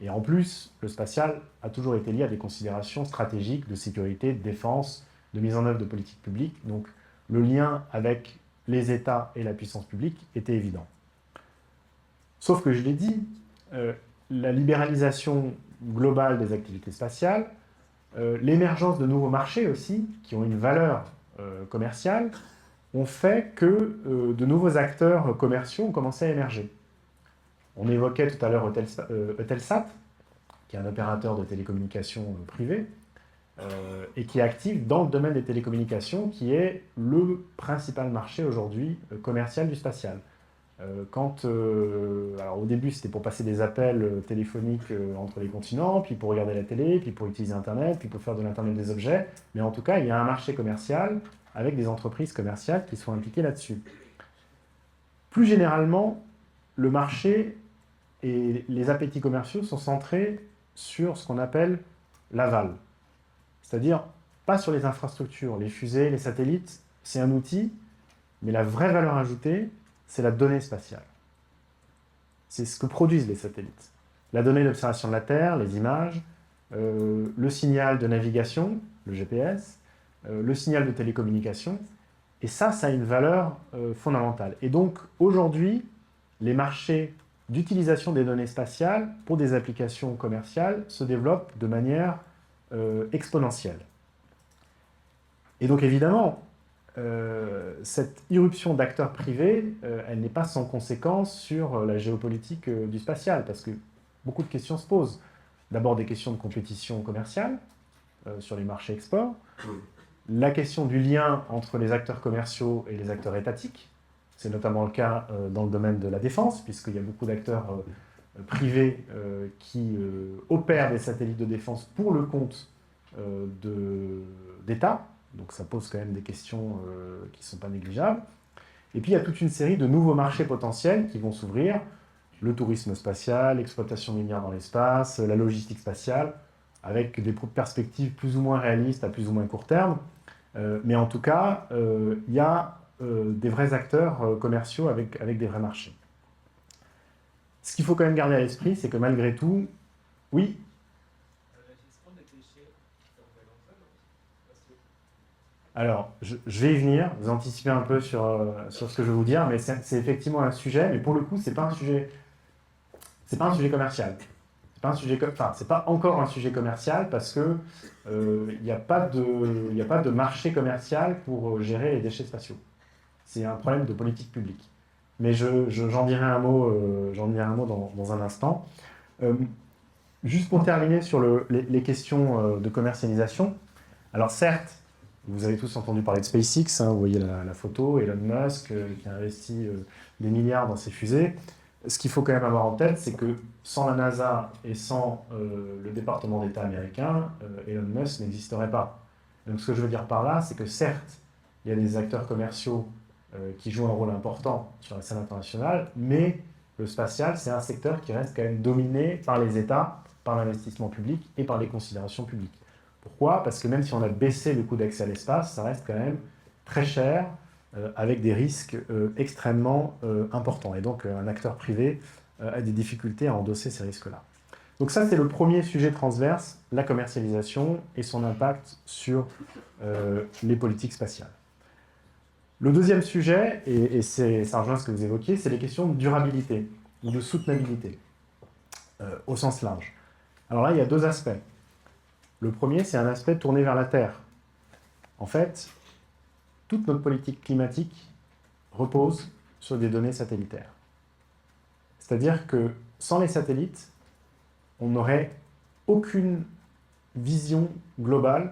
Et en plus, le spatial a toujours été lié à des considérations stratégiques de sécurité, de défense, de mise en œuvre de politiques publiques, donc le lien avec les États et la puissance publique était évident. Sauf que je l'ai dit, la libéralisation globale des activités spatiales, l'émergence de nouveaux marchés aussi, qui ont une valeur commerciale, ont fait que de nouveaux acteurs commerciaux ont commencé à émerger. On évoquait tout à l'heure Eutelsat, qui est un opérateur de télécommunications privé, et qui est actif dans le domaine des télécommunications, qui est le principal marché aujourd'hui commercial du spatial. Alors au début, c'était pour passer des appels téléphoniques entre les continents, puis pour regarder la télé, puis pour utiliser Internet, puis pour faire de l'Internet des objets. Mais en tout cas, il y a un marché commercial avec des entreprises commerciales qui sont impliquées là-dessus. Plus généralement, le marché et les appétits commerciaux sont centrés sur ce qu'on appelle l'aval. C'est-à-dire, pas sur les infrastructures, les fusées, les satellites, c'est un outil, mais la vraie valeur ajoutée, c'est la donnée spatiale. C'est ce que produisent les satellites. La donnée d'observation de la Terre, les images, le signal de navigation, le GPS, le signal de télécommunication, et ça a une valeur fondamentale. Et donc, aujourd'hui, les marchés d'utilisation des données spatiales pour des applications commerciales se développent de manière exponentielle. Et donc évidemment, cette irruption d'acteurs privés, elle n'est pas sans conséquence sur la géopolitique du spatial, parce que beaucoup de questions se posent. D'abord des questions de compétition commerciale sur les marchés export, la question du lien entre les acteurs commerciaux et les acteurs étatiques, c'est notamment le cas dans le domaine de la défense, puisqu'il y a beaucoup d'acteurs privés qui opèrent des satellites de défense pour le compte d'États. Donc ça pose quand même des questions qui ne sont pas négligeables. Et puis il y a toute une série de nouveaux marchés potentiels qui vont s'ouvrir. Le tourisme spatial, l'exploitation minière dans l'espace, la logistique spatiale, avec des perspectives plus ou moins réalistes à plus ou moins court terme. Mais en tout cas, il y a des vrais acteurs commerciaux avec des vrais marchés. Ce qu'il faut quand même garder à l'esprit, c'est que malgré tout, oui. Alors, je vais y venir, vous anticipez un peu sur ce que je vais vous dire, mais c'est effectivement un sujet, mais pour le coup, c'est pas un sujet commercial. C'est pas encore un sujet commercial parce que il n'y a pas de marché commercial pour gérer les déchets spatiaux. C'est un problème de politique publique. Mais j'en dirai un mot, dans un instant. Juste pour terminer sur les questions de commercialisation. Alors certes, vous avez tous entendu parler de SpaceX, hein, vous voyez la photo, Elon Musk qui a investi des milliards dans ses fusées. Ce qu'il faut quand même avoir en tête, c'est que sans la NASA et sans le département d'État américain, Elon Musk n'existerait pas. Donc ce que je veux dire par là, c'est que certes, il y a des acteurs commerciaux qui jouent un rôle important sur la scène internationale, mais le spatial, c'est un secteur qui reste quand même dominé par les États, par l'investissement public et par les considérations publiques. Pourquoi? Parce que même si on a baissé le coût d'accès à l'espace, ça reste quand même très cher, avec des risques extrêmement importants. Et donc, un acteur privé a des difficultés à endosser ces risques-là. Donc ça, c'est le premier sujet transverse, la commercialisation et son impact sur les politiques spatiales. Le deuxième sujet, et ça rejoint ce que vous évoquiez, c'est les questions de durabilité ou de soutenabilité, au sens large. Alors là, il y a deux aspects. Le premier, c'est un aspect tourné vers la Terre. En fait, toute notre politique climatique repose sur des données satellitaires. C'est-à-dire que sans les satellites, on n'aurait aucune vision globale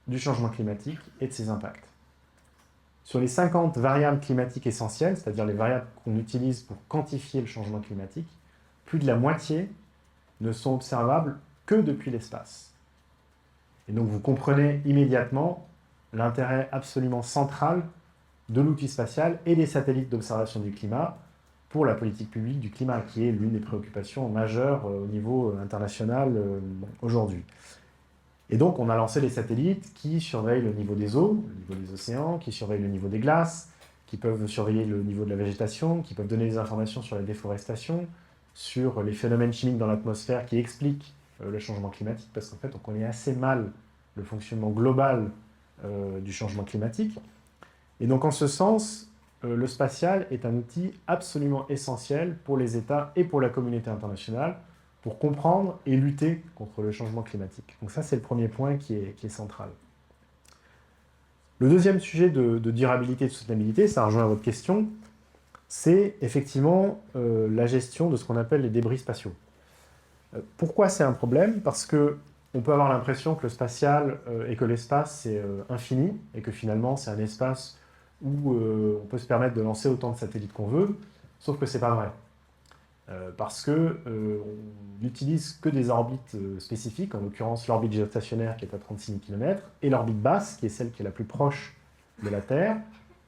du changement climatique et de ses impacts. Sur les 50 variables climatiques essentielles, c'est-à-dire les variables qu'on utilise pour quantifier le changement climatique, plus de la moitié ne sont observables que depuis l'espace. Et donc vous comprenez immédiatement l'intérêt absolument central de l'outil spatial et des satellites d'observation du climat pour la politique publique du climat, qui est l'une des préoccupations majeures au niveau international aujourd'hui. Et donc on a lancé des satellites qui surveillent le niveau des eaux, le niveau des océans, qui surveillent le niveau des glaces, qui peuvent surveiller le niveau de la végétation, qui peuvent donner des informations sur la déforestation, sur les phénomènes chimiques dans l'atmosphère qui expliquent le changement climatique, parce qu'en fait on connaît assez mal le fonctionnement global du changement climatique. Et donc en ce sens, le spatial est un outil absolument essentiel pour les États et pour la communauté internationale pour comprendre et lutter contre le changement climatique. Donc ça, c'est le premier point qui est central. Le deuxième sujet de durabilité et de soutenabilité, ça rejoint à votre question, c'est effectivement la gestion de ce qu'on appelle les débris spatiaux. Pourquoi c'est un problème? Parce qu'on peut avoir l'impression que le spatial et que l'espace, c'est infini, et que finalement, c'est un espace où on peut se permettre de lancer autant de satellites qu'on veut, sauf que ce n'est pas vrai. Parce qu'on n'utilise que des orbites spécifiques, en l'occurrence l'orbite géostationnaire qui est à 36 000 km, et l'orbite basse, qui est celle qui est la plus proche de la Terre,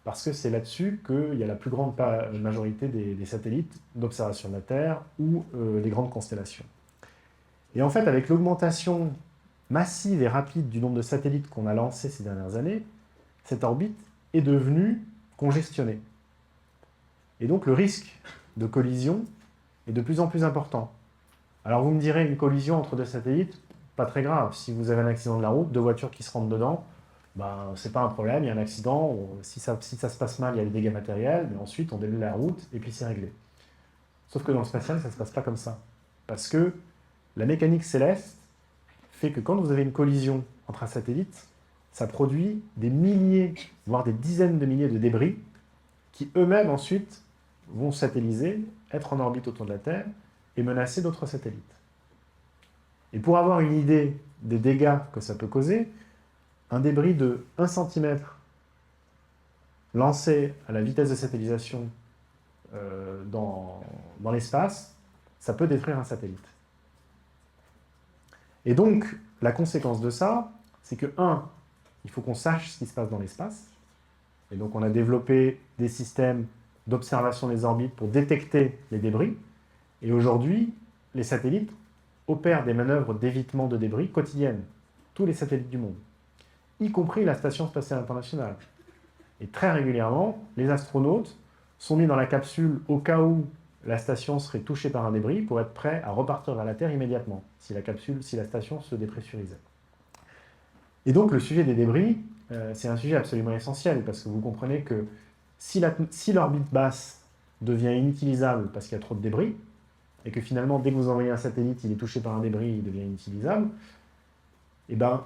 parce que c'est là-dessus qu'il y a la plus grande majorité des satellites d'observation de la Terre ou les grandes constellations. Et en fait, avec l'augmentation massive et rapide du nombre de satellites qu'on a lancés ces dernières années, cette orbite est devenue congestionnée. Et donc le risque de collision est de plus en plus important. Alors vous me direz, une collision entre deux satellites, pas très grave. Si vous avez un accident de la route, deux voitures qui se rentrent dedans, ben, c'est pas un problème, il y a un accident, si ça se passe mal, il y a des dégâts matériels, mais ensuite on délai la route et puis c'est réglé. Sauf que dans le spatial, ça ne se passe pas comme ça. Parce que la mécanique céleste fait que quand vous avez une collision entre un satellite, ça produit des milliers, voire des dizaines de milliers de débris qui eux-mêmes ensuite vont satelliser, être en orbite autour de la Terre et menacer d'autres satellites. Et pour avoir une idée des dégâts que ça peut causer, un débris de 1 cm lancé à la vitesse de satellisation dans l'espace, ça peut détruire un satellite. Et donc, la conséquence de ça, c'est que, il faut qu'on sache ce qui se passe dans l'espace. Et donc, on a développé des systèmes d'observation des orbites pour détecter les débris. Et aujourd'hui, les satellites opèrent des manœuvres d'évitement de débris quotidiennes. Tous les satellites du monde, y compris la Station spatiale internationale. Et très régulièrement, les astronautes sont mis dans la capsule au cas où la station serait touchée par un débris pour être prêts à repartir vers la Terre immédiatement, si la station se dépressurisait. Et donc le sujet des débris, c'est un sujet absolument essentiel, parce que vous comprenez que si l'orbite basse devient inutilisable parce qu'il y a trop de débris, et que finalement, dès que vous envoyez un satellite, il est touché par un débris, il devient inutilisable, et ben,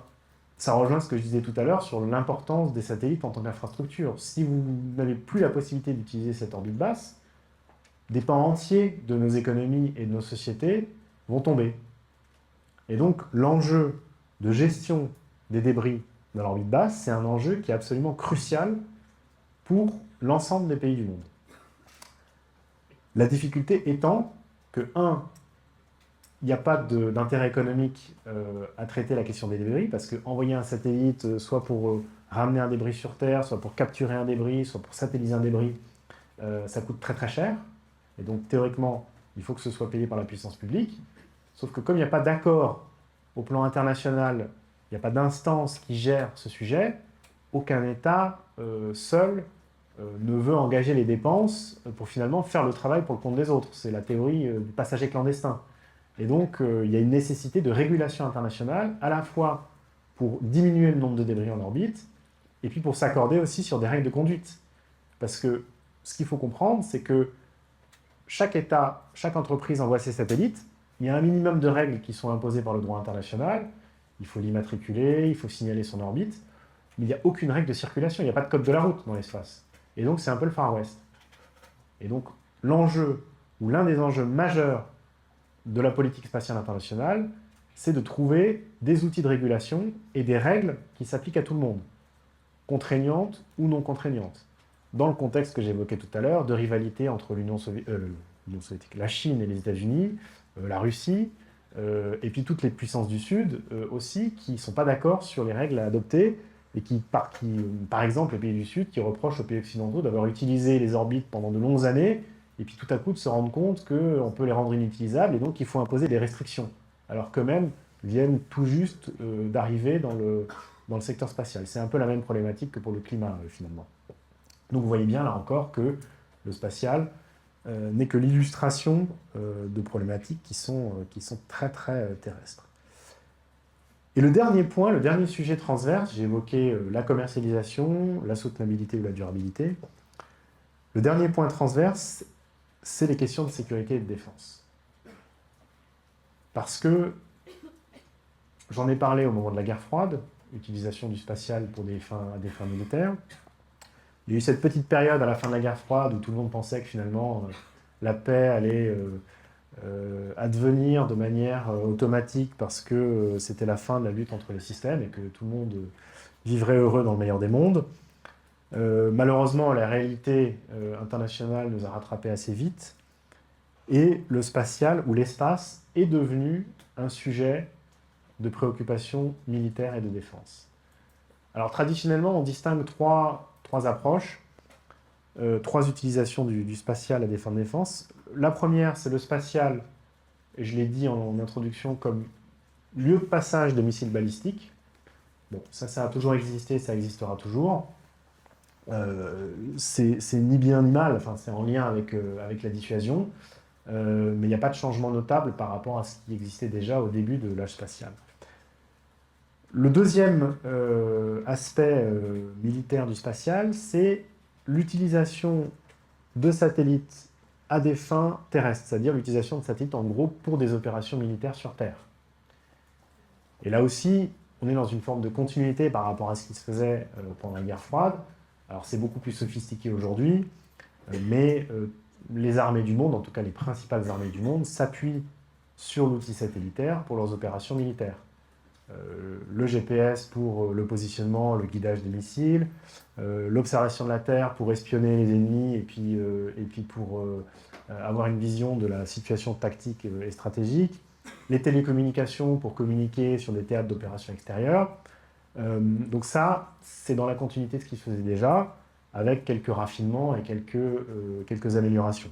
ça rejoint ce que je disais tout à l'heure sur l'importance des satellites en tant qu'infrastructure. Si vous n'avez plus la possibilité d'utiliser cette orbite basse, des pans entiers de nos économies et de nos sociétés vont tomber. Et donc, l'enjeu de gestion des débris dans l'orbite basse, c'est un enjeu qui est absolument crucial pour l'ensemble des pays du monde. La difficulté étant que, il n'y a pas d'intérêt économique à traiter la question des débris, parce qu'envoyer un satellite, soit pour ramener un débris sur Terre, soit pour capturer un débris, soit pour satelliser un débris, ça coûte très très cher. Et donc théoriquement, il faut que ce soit payé par la puissance publique. Sauf que comme il n'y a pas d'accord au plan international, il n'y a pas d'instance qui gère ce sujet, aucun État seul ne veut engager les dépenses pour finalement faire le travail pour le compte des autres. C'est la théorie du passager clandestin. Et donc, il y a une nécessité de régulation internationale, à la fois pour diminuer le nombre de débris en orbite, et puis pour s'accorder aussi sur des règles de conduite. Parce que ce qu'il faut comprendre, c'est que chaque État, chaque entreprise envoie ses satellites, il y a un minimum de règles qui sont imposées par le droit international, il faut l'immatriculer, il faut signaler son orbite, mais il n'y a aucune règle de circulation, il n'y a pas de code de la route dans l'espace. Et donc, c'est un peu le Far West. Et donc, l'enjeu, ou l'un des enjeux majeurs de la politique spatiale internationale, c'est de trouver des outils de régulation et des règles qui s'appliquent à tout le monde, contraignantes ou non contraignantes. Dans le contexte que j'évoquais tout à l'heure, de rivalité entre l'Union soviétique, la Chine et les États-Unis, la Russie, et puis toutes les puissances du Sud aussi, qui ne sont pas d'accord sur les règles à adopter, et par exemple, les pays du Sud qui reprochent aux pays occidentaux d'avoir utilisé les orbites pendant de longues années, et puis tout à coup de se rendre compte qu'on peut les rendre inutilisables, et donc il faut imposer des restrictions, alors qu'eux-mêmes viennent tout juste d'arriver dans le secteur spatial. C'est un peu la même problématique que pour le climat, finalement. Donc vous voyez bien, là encore, que le spatial n'est que l'illustration de problématiques qui sont très, très terrestres. Et le dernier point, le dernier sujet transverse, j'ai évoqué la commercialisation, la soutenabilité ou la durabilité. Le dernier point transverse, c'est les questions de sécurité et de défense. Parce que, j'en ai parlé au moment de la guerre froide, l'utilisation du spatial à des fins militaires. Il y a eu cette petite période à la fin de la guerre froide où tout le monde pensait que finalement la paix allait advenir de manière automatique parce que c'était la fin de la lutte entre les systèmes et que tout le monde vivrait heureux dans le meilleur des mondes. Malheureusement, la réalité internationale nous a rattrapés assez vite et le spatial ou l'espace est devenu un sujet de préoccupation militaire et de défense. Alors traditionnellement, on distingue trois approches, trois utilisations du spatial à des fins de défense. La première, c'est le spatial, et je l'ai dit en introduction, comme lieu de passage de missiles balistiques. Bon, ça a toujours existé, ça existera toujours. C'est ni bien ni mal, enfin, c'est en lien avec la dissuasion, mais il n'y a pas de changement notable par rapport à ce qui existait déjà au début de l'âge spatial. Le deuxième aspect militaire du spatial, c'est l'utilisation de satellites à des fins terrestres, c'est-à-dire l'utilisation de satellites en gros pour des opérations militaires sur Terre. Et là aussi, on est dans une forme de continuité par rapport à ce qui se faisait pendant la guerre froide. Alors c'est beaucoup plus sophistiqué aujourd'hui, mais les armées du monde, en tout cas les principales armées du monde, s'appuient sur l'outil satellitaire pour leurs opérations militaires. Le GPS pour le positionnement, le guidage des missiles, l'observation de la Terre pour espionner les ennemis et puis pour avoir une vision de la situation tactique et stratégique, les télécommunications pour communiquer sur des théâtres d'opérations extérieures. Donc ça, c'est dans la continuité de ce qui se faisait déjà, avec quelques raffinements et quelques améliorations.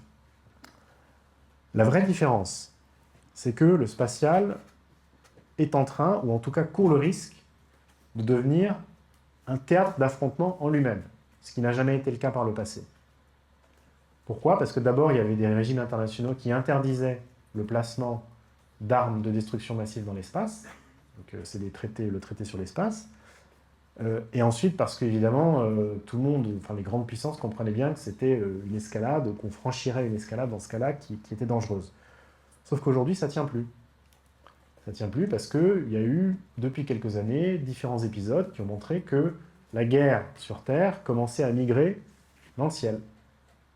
La vraie différence, c'est que le spatial est en train, ou en tout cas court le risque, de devenir un théâtre d'affrontement en lui-même, ce qui n'a jamais été le cas par le passé. Pourquoi? Parce que d'abord, il y avait des régimes internationaux qui interdisaient le placement d'armes de destruction massive dans l'espace, donc c'est le traité sur l'espace, et ensuite parce qu'évidemment, tout le monde, enfin les grandes puissances comprenaient bien que c'était une escalade, qu'on franchirait une escalade dans ce cas-là qui était dangereuse. Sauf qu'aujourd'hui, ça ne tient plus. Ça ne tient plus parce qu'il y a eu, depuis quelques années, différents épisodes qui ont montré que la guerre sur Terre commençait à migrer dans le ciel.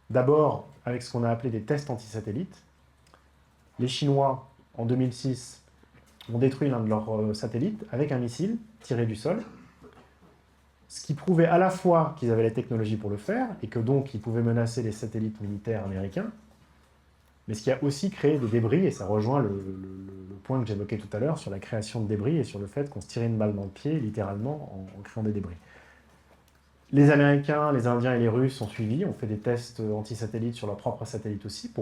D'abord, avec ce qu'on a appelé des tests anti-satellites. Les Chinois, en 2006, ont détruit l'un de leurs satellites avec un missile tiré du sol, ce qui prouvait à la fois qu'ils avaient la technologie pour le faire et que donc ils pouvaient menacer les satellites militaires américains, mais ce qui a aussi créé des débris, et ça rejoint le point que j'évoquais tout à l'heure sur la création de débris et sur le fait qu'on se tirait une balle dans le pied, littéralement, en créant des débris. Les Américains, les Indiens et les Russes ont suivi, ont fait des tests anti-satellites sur leurs propres satellites aussi, pour